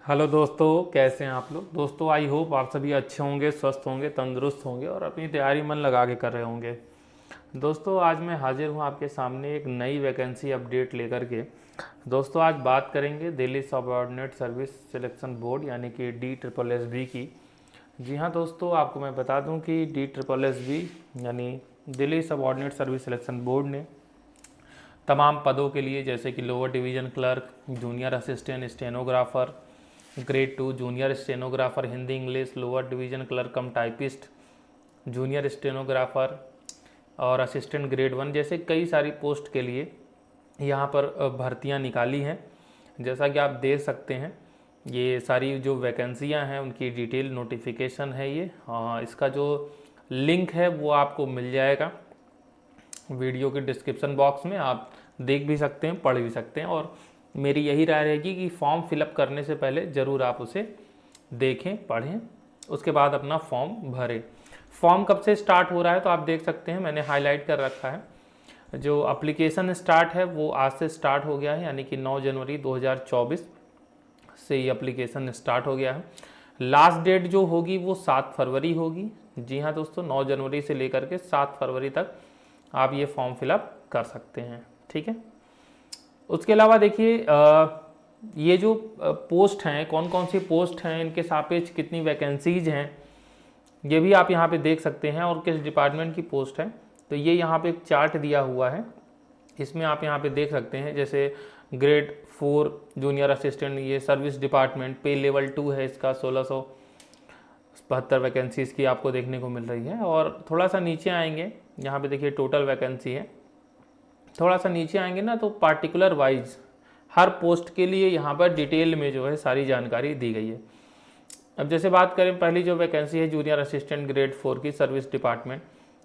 Hello दोस्तों, कैसे हैं आप लोग। दोस्तों आई होप आप सभी अच्छे होंगे, स्वस्थ होंगे, तंदुरुस्त होंगे और अपनी तैयारी मन लगा के कर रहे होंगे। दोस्तों आज मैं हाजिर हूं आपके सामने एक नई वैकेंसी अपडेट लेकर के। दोस्तों आज बात करेंगे Delhi subordinate service selection board यानी कि DSSB की। जी हाँ दोस्तों, आपको मैं बता दूं कि DSSB यानी Delhi subordinate service selection board ने तमाम पदों के लिए जैसे कि lower division clerk, junior assistant stenographer, grade 2 junior stenographer Hindi English, lower division clerk कम टाइपिस्ट, जूनियर स्टेनोग्राफर और असिस्टेंट ग्रेड 1 जैसे कई सारी पोस्ट के लिए यहाँ पर भर्तियाँ निकाली हैं। जैसा कि आप देख सकते हैं, ये सारी जो वैकेंसियाँ हैं उनकी डिटेल नोटिफिकेशन है ये। इसका जो लिंक है वो आपको मिल जाएगा वीडियो के डिस्क्रिप्शन बॉक्स में। आप देख भी सकते हैं, पढ़ भी सकते हैं और मेरी यही राय रहेगी कि फॉर्म फिलअप करने से पहले ज़रूर आप उसे देखें, पढ़ें, उसके बाद अपना फॉर्म भरें। फॉर्म कब से स्टार्ट हो रहा है तो आप देख सकते हैं, मैंने हाईलाइट कर रखा है। जो एप्लीकेशन स्टार्ट है वो आज से स्टार्ट हो गया है, यानी कि 9 जनवरी 2024 से ये एप्लीकेशन स्टार्ट हो गया है। लास्ट डेट जो होगी वो 7 फरवरी होगी। जी हाँ दोस्तों, 9 जनवरी से लेकर के 7 फरवरी तक आप ये फॉर्म फिलअप कर सकते हैं। ठीक है, उसके अलावा देखिए ये जो पोस्ट हैं, कौन कौन सी पोस्ट हैं, इनके सापेक्ष कितनी वैकेंसीज हैं, ये भी आप यहाँ पे देख सकते हैं और किस डिपार्टमेंट की पोस्ट है। तो ये यहाँ पे एक चार्ट दिया हुआ है, इसमें आप यहाँ पे देख सकते हैं। जैसे ग्रेड 4 जूनियर असिस्टेंट, ये सर्विस डिपार्टमेंट, पे लेवल 2 है इसका, 1672 वैकेंसीज की आपको देखने को मिल रही है। और थोड़ा सा नीचे आएंगे, यहाँ पे देखिए टोटल वैकेंसी है। थोड़ा सा नीचे आएंगे ना तो पार्टिकुलर वाइज हर पोस्ट के लिए यहाँ पर डिटेल में जो है सारी जानकारी दी गई है। अब जैसे बात करें, पहली जो वैकेंसी है जूनियर असिस्टेंट ग्रेड 4 की सर्विस डिपार्टमेंट,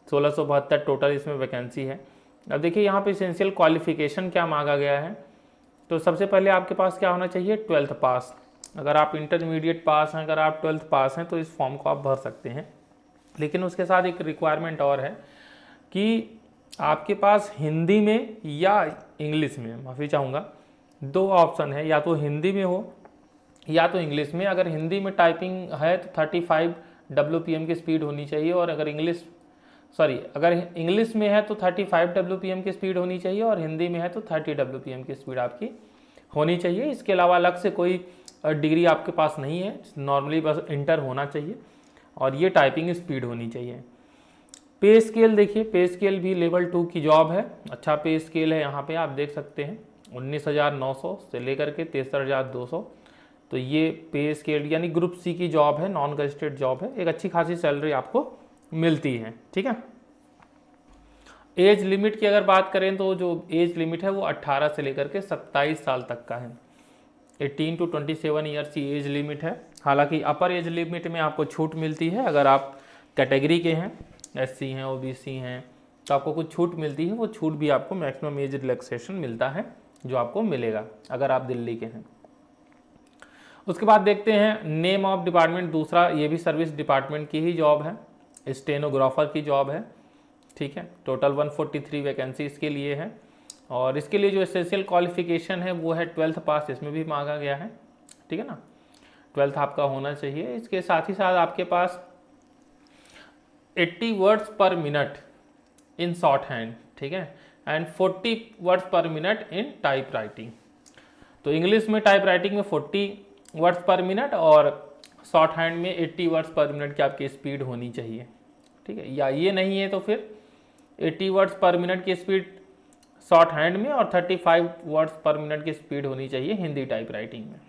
1672 टोटल इसमें वैकेंसी है। अब देखिए यहाँ पे इसेंशियल क्वालिफिकेशन क्या मांगा गया है। तो सबसे पहले आपके पास क्या होना चाहिए, 12th पास। अगर आप इंटरमीडिएट पास हैं, अगर आप 12th पास हैं तो इस फॉर्म को आप भर सकते हैं। लेकिन उसके साथ एक रिक्वायरमेंट और है कि आपके पास हिंदी में या इंग्लिश में, माफ़ी चाहूँगा, 2 ऑप्शन है, या तो हिंदी में हो या तो इंग्लिश में। अगर हिंदी में टाइपिंग है तो 35 WPM की स्पीड होनी चाहिए, और अगर अगर इंग्लिश में है तो 35 WPM की स्पीड होनी चाहिए, और हिंदी में है तो 30 WPM की स्पीड आपकी होनी चाहिए। इसके अलावा अलग से कोई डिग्री आपके पास नहीं है, नॉर्मली बस इंटर होना चाहिए और ये टाइपिंग स्पीड होनी चाहिए। पे स्केल देखिए, पे स्केल भी लेवल 2 की जॉब है, अच्छा पे स्केल है। यहाँ पे आप देख सकते हैं 19,900 से लेकर के 63,200। तो ये पे स्केल यानी ग्रुप सी की जॉब है, नॉन गजेटेड जॉब है, एक अच्छी खासी सैलरी आपको मिलती है। ठीक है, एज लिमिट की अगर बात करें तो जो एज लिमिट है वो 18 से लेकर के 27 साल तक का है। 18 to 27 ईयर्स की एज लिमिट है। हालांकि अपर एज लिमिट में आपको छूट मिलती है, अगर आप कैटेगरी के हैं, SC हैं, OBC हैं, तो आपको कुछ छूट मिलती है। वो छूट भी आपको मैक्सिमम एज रिलैक्सेशन मिलता है जो आपको मिलेगा अगर आप दिल्ली के हैं। उसके बाद देखते हैं नेम ऑफ डिपार्टमेंट, दूसरा ये भी सर्विस डिपार्टमेंट की ही जॉब है, स्टेनोग्राफर की जॉब है। ठीक है, टोटल 143 वैकेंसी इसके लिए है, और इसके लिए जो एसेंशियल क्वालिफिकेशन है वो है 12th पास, इसमें भी मांगा गया है। ठीक है ना, 12th आपका होना चाहिए। इसके साथ ही साथ आपके पास 80 वर्ड्स पर मिनट इन शॉर्ट हैंड, ठीक है, एंड 40 वर्ड्स पर मिनट इन टाइप राइटिंग। तो इंग्लिश में टाइप राइटिंग में 40 वर्ड्स पर मिनट और शॉर्ट हैंड में 80 वर्ड्स पर मिनट की आपकी स्पीड होनी चाहिए। ठीक है, या ये नहीं है तो फिर 80 वर्ड्स पर मिनट की स्पीड शॉर्ट हैंड में और 35 वर्ड्स पर मिनट की स्पीड होनी चाहिए हिंदी टाइप राइटिंग में।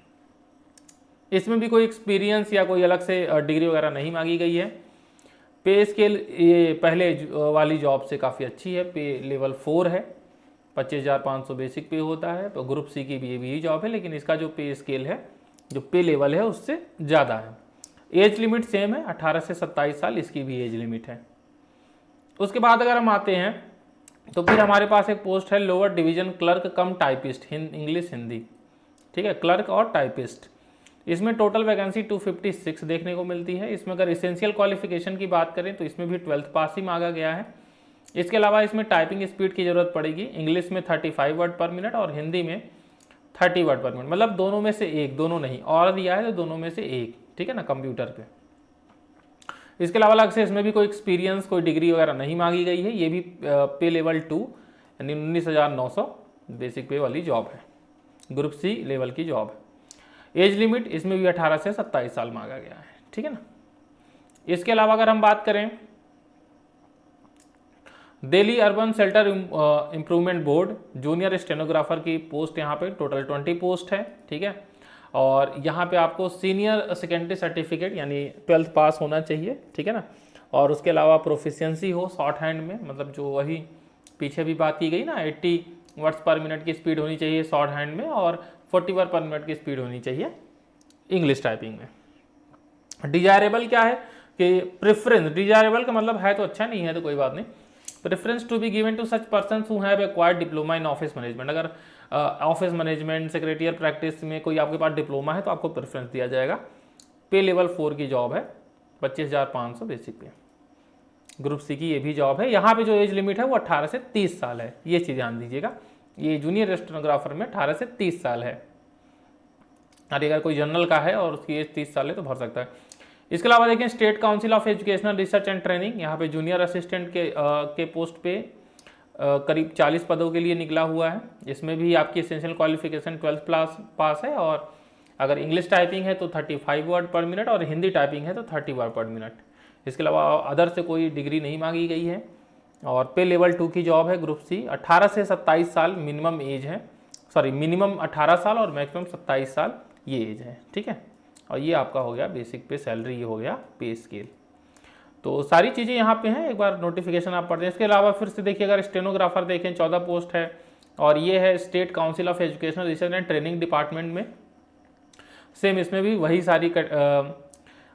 इसमें भी कोई एक्सपीरियंस या कोई अलग से डिग्री वगैरह नहीं मांगी गई है। पे स्केल ये पहले वाली जॉब से काफ़ी अच्छी है, पे लेवल 4 है, 25,500 बेसिक पे होता है। तो ग्रुप सी की भी ये भी जॉब है, लेकिन इसका जो पे स्केल है, जो पे लेवल है उससे ज़्यादा है। एज लिमिट सेम है, 18 से 27 साल इसकी भी एज लिमिट है। उसके बाद अगर हम आते हैं तो फिर हमारे पास एक पोस्ट है लोअर डिवीजन क्लर्क कम टाइपिस्ट, इंग्लिश हिंदी। ठीक है, क्लर्क और टाइपिस्ट। इसमें टोटल वैकेंसी 256 देखने को मिलती है। इसमें अगर इसेंशियल क्वालिफिकेशन की बात करें तो इसमें भी 12th पास ही मांगा गया है। इसके अलावा इसमें टाइपिंग स्पीड की जरूरत पड़ेगी, इंग्लिश में 35 वर्ड पर मिनट और हिंदी में 30 वर्ड पर मिनट, मतलब दोनों में से एक, दोनों नहीं, और दिया है तो दोनों में से एक, ठीक है ना, कंप्यूटर पे। इसके अलावा अलग से इसमें भी कोई एक्सपीरियंस, कोई डिग्री वगैरह नहीं मांगी गई है। ये भी पे लेवल 2 यानी 19,900 बेसिक पे वाली जॉब है, ग्रुप सी लेवल की जॉब है। एज लिमिट इसमें भी 18 से 27 साल मांगा गया है, ठीक है ना। इसके अलावा अगर हम बात करें Delhi urban shelter improvement board junior stenographer की पोस्ट यहाँ पे टोटल 20 पोस्ट है, ठीक है। और यहाँ पे आपको सीनियर सेकेंडरी सर्टिफिकेट यानी 12th पास होना चाहिए, ठीक है ना। और उसके अलावा प्रोफिशिएंसी हो शॉर्ट हैंड में, मतलब जो वही पीछे भी बात की गई ना, 80 वर्ड्स पर मिनट की स्पीड होनी चाहिए शॉर्ट हैंड में और 40 वर्ड पर मिनट की स्पीड होनी चाहिए इंग्लिश टाइपिंग में। डिजायरेबल क्या है कि प्रेफरेंस, डिजायरेबल का मतलब है तो अच्छा, नहीं है तो कोई बात नहीं। Preference to be given to such person who have acquired diploma in office management, अगर ऑफिस मैनेजमेंट सेक्रेटरियल प्रैक्टिस में कोई आपके पास डिप्लोमा है तो आपको प्रेफरेंस दिया जाएगा। पे लेवल 4 की जॉब है, 25,500 बेसिक पे। ग्रुप सी की ये भी जॉब है। यहाँ पे जो एज लिमिट है वो 18 से 30 साल है, ये चीज़ ध्यान दीजिएगा। ये जूनियर स्टेनोग्राफर में 18 से 30 साल है। अरे अगर कोई जनरल का है और उसकी एज 30 साल है तो भर सकता है। इसके अलावा देखें state council of educational research and training, यहाँ पे जूनियर असिस्टेंट के पोस्ट पे करीब 40 पदों के लिए निकला हुआ है। इसमें भी आपकी एसेंशियल क्वालिफिकेशन 12th पास है, और अगर इंग्लिश टाइपिंग है तो 35 वर्ड पर मिनट और हिंदी टाइपिंग है तो 30 वर्ड पर मिनट। इसके अलावा अदर से कोई डिग्री नहीं मांगी गई है। और पे लेवल 2 की जॉब है ग्रुप सी। 18 से 27 साल मिनिमम एज है, सॉरी मिनिमम 18 साल और मैक्सिमम 27 साल ये एज है, ठीक है। और ये आपका हो गया बेसिक पे सैलरी, ये हो गया पे स्केल। तो सारी चीज़ें यहाँ पे हैं, एक बार नोटिफिकेशन आप पढ़ दें। इसके अलावा फिर से देखिए अगर स्टेनोग्राफर देखें 14 पोस्ट है, और ये है state council of educational research and training department में। सेम इसमें भी वही सारी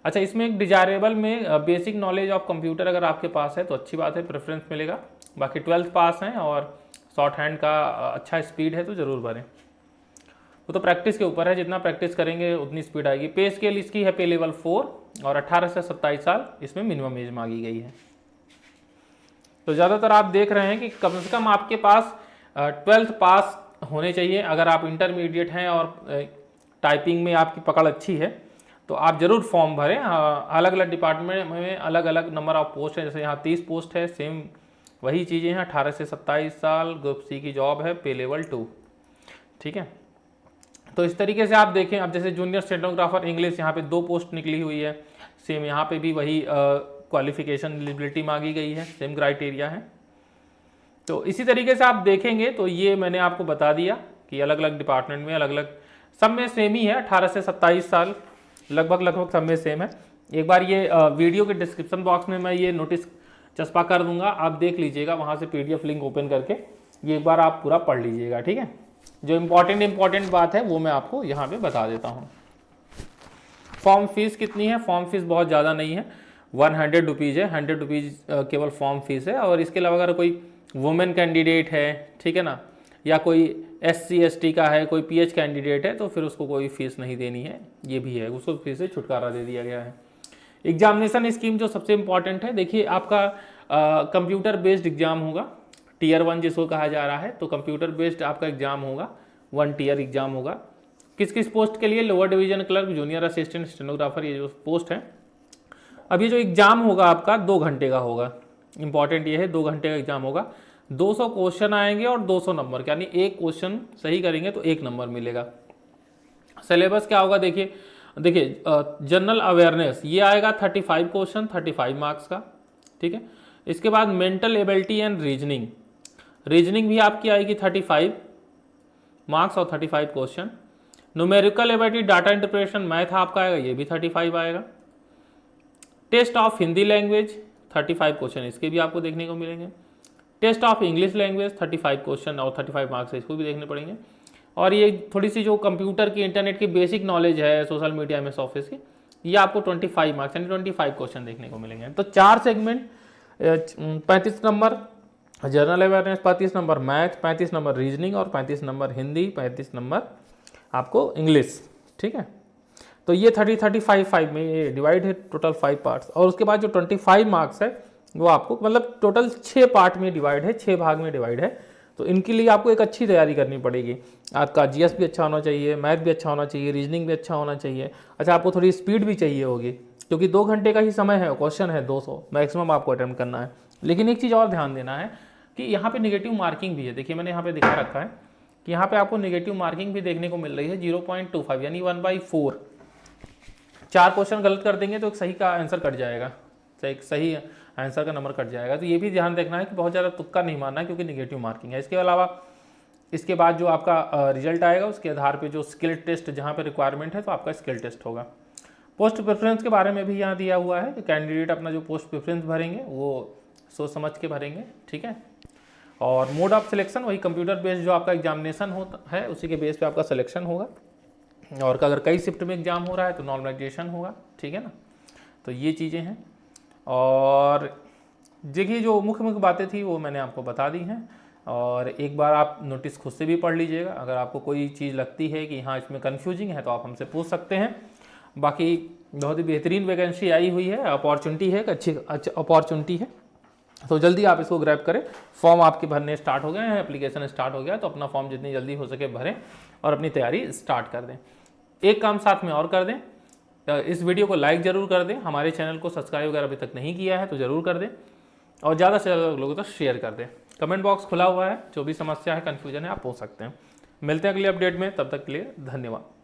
अच्छा इसमें एक डिजायरेबल में बेसिक नॉलेज ऑफ कंप्यूटर अगर आपके पास है तो अच्छी बात है, प्रेफरेंस मिलेगा। बाकी 12th पास हैं और शॉर्ट हैंड का अच्छा स्पीड है तो ज़रूर भरें। वो तो प्रैक्टिस के ऊपर है, जितना प्रैक्टिस करेंगे उतनी स्पीड आएगी। पे स्केल इसकी है पे लेवल 4 और 18 से 27 साल इसमें मिनिमम एज मांगी गई है। तो ज़्यादातर आप देख रहे हैं कि कम से कम आपके पास 12th पास होने चाहिए। अगर आप इंटरमीडिएट हैं और टाइपिंग में आपकी पकड़ अच्छी है तो आप ज़रूर फॉर्म भरें। अलग अलग डिपार्टमेंट में अलग अलग नंबर ऑफ पोस्ट है, जैसे यहाँ 30 पोस्ट है, सेम वही चीज़ें हैं। 18 से 27 साल ग्रुप सी की जॉब है, पे लेवल 2, ठीक है। तो इस तरीके से आप देखें, अब जैसे जूनियर स्टेनोग्राफर इंग्लिश यहाँ पे 2 पोस्ट निकली हुई है, सेम यहाँ पे भी वही क्वालिफिकेशन एलिजिबिलिटी मांगी गई है, सेम क्राइटेरिया है। तो इसी तरीके से आप देखेंगे तो ये मैंने आपको बता दिया कि अलग अलग डिपार्टमेंट में अलग अलग, सब में सेम ही है, 18 से 27 साल लगभग सब में सेम है। एक बार ये वीडियो के डिस्क्रिप्शन बॉक्स में मैं ये नोटिस चस्पा कर दूंगा, आप देख लीजिएगा, वहाँ से PDF लिंक ओपन करके ये एक बार आप पूरा पढ़ लीजिएगा, ठीक है। जो इम्पॉर्टेंट बात है वो मैं आपको यहाँ पे बता देता हूँ। फॉर्म फीस कितनी है? फॉर्म फीस बहुत ज़्यादा नहीं है, 100 रुपीज़ है, 100 रुपीज़ केवल फॉर्म फीस है। और इसके अलावा अगर कोई वुमेन कैंडिडेट है, ठीक है ना, या कोई SC ST का है, कोई PH कैंडिडेट है, तो फिर उसको कोई फीस नहीं देनी है, ये भी है, उसको फीस से छुटकारा दे दिया गया है। एग्जामिनेशन स्कीम जो सबसे इम्पॉर्टेंट है, देखिए आपका कंप्यूटर बेस्ड एग्जाम होगा, Tier 1 जिसको कहा जा रहा है, तो कंप्यूटर बेस्ड आपका एग्जाम होगा, 1 टियर एग्जाम होगा। किस किस पोस्ट के लिए? Lower division clerk, junior assistant stenographer, ये जो पोस्ट है। अब ये जो एग्जाम होगा आपका 2 घंटे का होगा, इंपॉर्टेंट ये है 2 घंटे का एग्जाम होगा। 200 क्वेश्चन आएंगे और 200 नंबर, यानी एक क्वेश्चन सही करेंगे तो 1 नंबर मिलेगा। सिलेबस क्या होगा? देखिए जनरल अवेयरनेस ये आएगा 35 क्वेश्चन, 35 मार्क्स का, ठीक है। इसके बाद मेंटल एबिलिटी एंड रीजनिंग भी आपकी आएगी 35 मार्क्स और 35 question. Numerical ability, data interpretation, math आपका आएगा, ये भी 35 आएगा। Test of Hindi language 35 question इसके भी आपको देखने को मिलेंगे। Test of English language 35 question और 35 मार्क्स इसको भी देखने पड़ेंगे। और ये थोड़ी सी जो कंप्यूटर की, इंटरनेट की बेसिक नॉलेज है, सोशल मीडिया, MS ऑफिस की, ये आपको 25 मार्क्स यानी 25 क्वेश्चन देखने को मिलेंगे। तो 4 segment, 35 number general awareness, 35 number math, 35 number reasoning और 35 नंबर हिंदी, 35 नंबर आपको इंग्लिश, ठीक है। तो ये 35 में ये डिवाइड है, टोटल 5 पार्ट्स। और उसके बाद जो 25 मार्क्स है वो आपको मतलब टोटल 6 पार्ट में डिवाइड है, 6 भाग में डिवाइड है। तो इनके लिए आपको एक अच्छी तैयारी करनी पड़ेगी। आपका जीएस भी अच्छा होना चाहिए, मैथ भी अच्छा होना चाहिए, रीजनिंग भी अच्छा होना चाहिए। अच्छा, आपको थोड़ी स्पीड भी चाहिए होगी, क्योंकि 2 घंटे का ही समय है, क्वेश्चन है 200 मैक्सिमम आपको अटेम्प्ट करना है। लेकिन एक चीज़ और ध्यान देना है कि यहाँ पे नेगेटिव मार्किंग भी है। देखिए मैंने यहाँ पे दिखा रखा है कि यहाँ पे आपको नेगेटिव मार्किंग भी देखने को मिल रही है 0.25 यानी 1/4। 4 क्वेश्चन गलत कर देंगे तो एक सही का आंसर कट जाएगा, एक सही आंसर का नंबर कट जाएगा। तो ये भी ध्यान रखना है कि बहुत ज़्यादा तुक्का नहीं मारना है, क्योंकि नेगेटिव मार्किंग है। इसके अलावा इसके बाद जो आपका रिजल्ट आएगा उसके आधार पे जो स्किल टेस्ट जहाँ पे रिक्वायरमेंट है तो आपका स्किल टेस्ट होगा। पोस्ट प्रेफरेंस के बारे में भी यहाँ दिया हुआ है कि कैंडिडेट अपना जो पोस्ट प्रेफरेंस भरेंगे वो सोच समझ के भरेंगे, ठीक है। और मोड ऑफ सिलेक्शन वही कंप्यूटर बेस्ड जो आपका एग्जामिनेशन होता है उसी के बेस पे आपका सिलेक्शन होगा। और अगर कई शिफ्ट में एग्जाम हो रहा है तो नॉर्मलाइजेशन होगा, ठीक है ना। तो ये चीज़ें हैं। और देखिए जो मुख्य मुख्य बातें थी वो मैंने आपको बता दी हैं। और एक बार आप नोटिस खुद से भी पढ़ लीजिएगा। अगर आपको कोई चीज़ लगती है कि हाँ इसमें कन्फ्यूजिंग है तो आप हमसे पूछ सकते हैं। बाकी बहुत ही बेहतरीन वैकेंसी आई हुई है, अपॉर्चुनिटी है, अच्छी अपॉर्चुनिटी है। तो जल्दी आप इसको ग्रैब करें। फॉर्म आपके भरने स्टार्ट हो गए हैं, एप्लीकेशन स्टार्ट हो गया, तो अपना फॉर्म जितनी जल्दी हो सके भरें और अपनी तैयारी स्टार्ट कर दें। एक काम साथ में और कर दें, इस वीडियो को लाइक ज़रूर कर दें। हमारे चैनल को सब्सक्राइब अगर अभी तक नहीं किया है तो ज़रूर कर दें, और ज़्यादा से ज़्यादा लोगों तक शेयर कर दें। कमेंट बॉक्स खुला हुआ है, जो भी समस्या है, कन्फ्यूजन है, आप पूछ सकते हैं। मिलते हैं अगले अपडेट में, तब तक के लिए धन्यवाद।